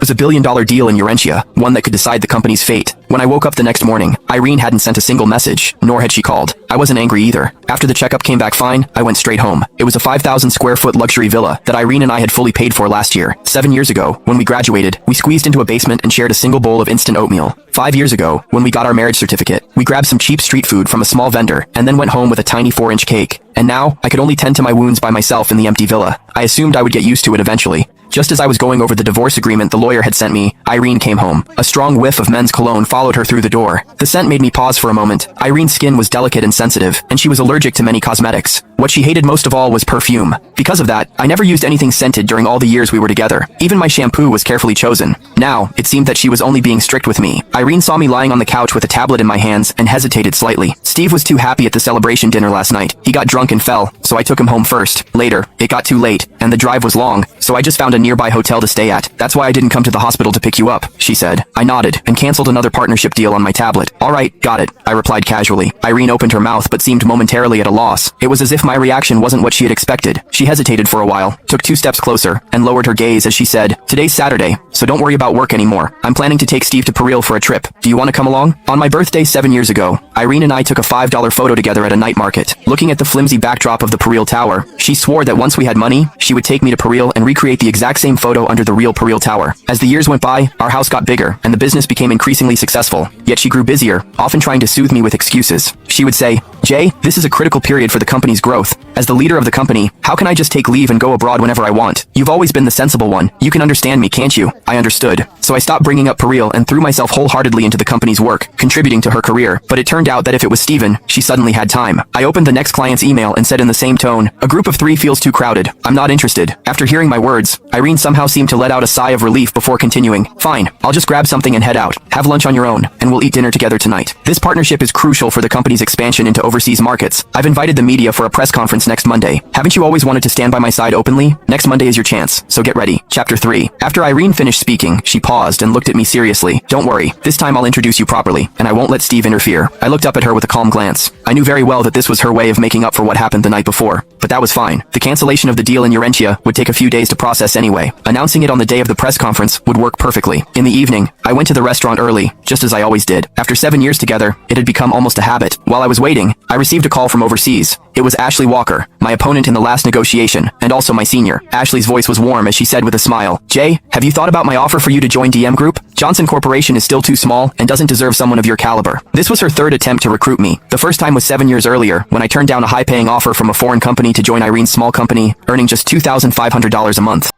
was a billion-dollar deal in Urentia, one that could decide the company's fate. When I woke up the next morning, Irene hadn't sent a single message, nor had she called. I wasn't angry either. After the checkup came back fine, I went straight home. It was a 5,000 square foot luxury villa that Irene and I had fully paid for last year. 7 years ago, when we graduated, we squeezed into a basement and shared a single bowl of instant oatmeal. 5 years ago, when we got our marriage certificate, we grabbed some cheap street food from a small vendor and then went home with a tiny 4-inch cake. And now, I could only tend to my wounds by myself in the empty villa. I assumed I would get used to it eventually. Just as I was going over the divorce agreement the lawyer had sent me, Irene came home. A strong whiff of men's cologne followed her through the door. The scent made me pause for a moment. Irene's skin was delicate and sensitive, and she was allergic to many cosmetics. What she hated most of all was perfume. Because of that, I never used anything scented during all the years we were together. Even my shampoo was carefully chosen. Now, it seemed that she was only being strict with me. Irene saw me lying on the couch with a tablet in my hands and hesitated slightly. Steve was too happy at the celebration dinner last night. He got drunk and fell, so I took him home first. Later, it got too late, and the drive was long, so I just found a nearby hotel to stay at. That's why I didn't come to the hospital to pick you up, she said. I nodded and canceled another partnership deal on my tablet. All right, got it, I replied casually. Irene opened her mouth but seemed momentarily at a loss. It was as if my reaction wasn't what she had expected. She hesitated for a while, took 2 steps closer, and lowered her gaze as she said, "Today's Saturday, so don't worry about work anymore. I'm planning to take Steve to Paril for a trip. Do you want to come along?" On my birthday 7 years ago, Irene and I took a $5 photo together at a night market. Looking at the flimsy backdrop of the Paril Tower, she swore that once we had money, she would take me to Paril and recreate the exact same photo under the real Paril Tower. As the years went by, our house got bigger, and the business became increasingly successful. Yet she grew busier, often trying to soothe me with excuses. She would say, "Jay, this is a critical period for the company's growth. As the leader of the company, how can I just take leave and go abroad whenever I want? You've always been the sensible one. You can understand me, can't you?" I understood. So I stopped bringing up Paril and threw myself wholeheartedly into the company's work, contributing to her career. But it turned out that if it was Steven, she suddenly had time. I opened the next client's email and said in the same tone, "A group of 3 feels too crowded. I'm not interested." After hearing my words, Irene somehow seemed to let out a sigh of relief before continuing, "Fine, I'll just grab something and head out. Have lunch on your own, and we'll eat dinner together tonight." This partnership is crucial for the company's expansion into overseas markets. I've invited the media for a press conference next Monday. Haven't you always wanted to stand by my side openly? Next Monday is your chance, so get ready. Chapter 3. After Irene finished speaking, she paused and looked at me seriously. "Don't worry, this time I'll introduce you properly, and I won't let Steve interfere." I looked up at her with a calm glance. I knew very well that this was her way of making up for what happened the night before, but that was fine. The cancellation of the deal in Urentia would take a few days to process anyway. Announcing it on the day of the press conference would work perfectly. In the evening, I went to the restaurant early, just as I always did. After 7 years together, it had become almost a habit. While I was waiting, I received a call from overseas. It was Ashley Walker, my opponent in the last negotiation, and also my senior. Ashley's voice was warm as she said with a smile, "Jay, have you thought about my offer for you to join DM Group? Johnson Corporation is still too small and doesn't deserve someone of your caliber." This was her 3rd attempt to recruit me. The first time was 7 years earlier, when I turned down a high-paying offer from a foreign company to join Irene's small company, earning just $2,500 a month.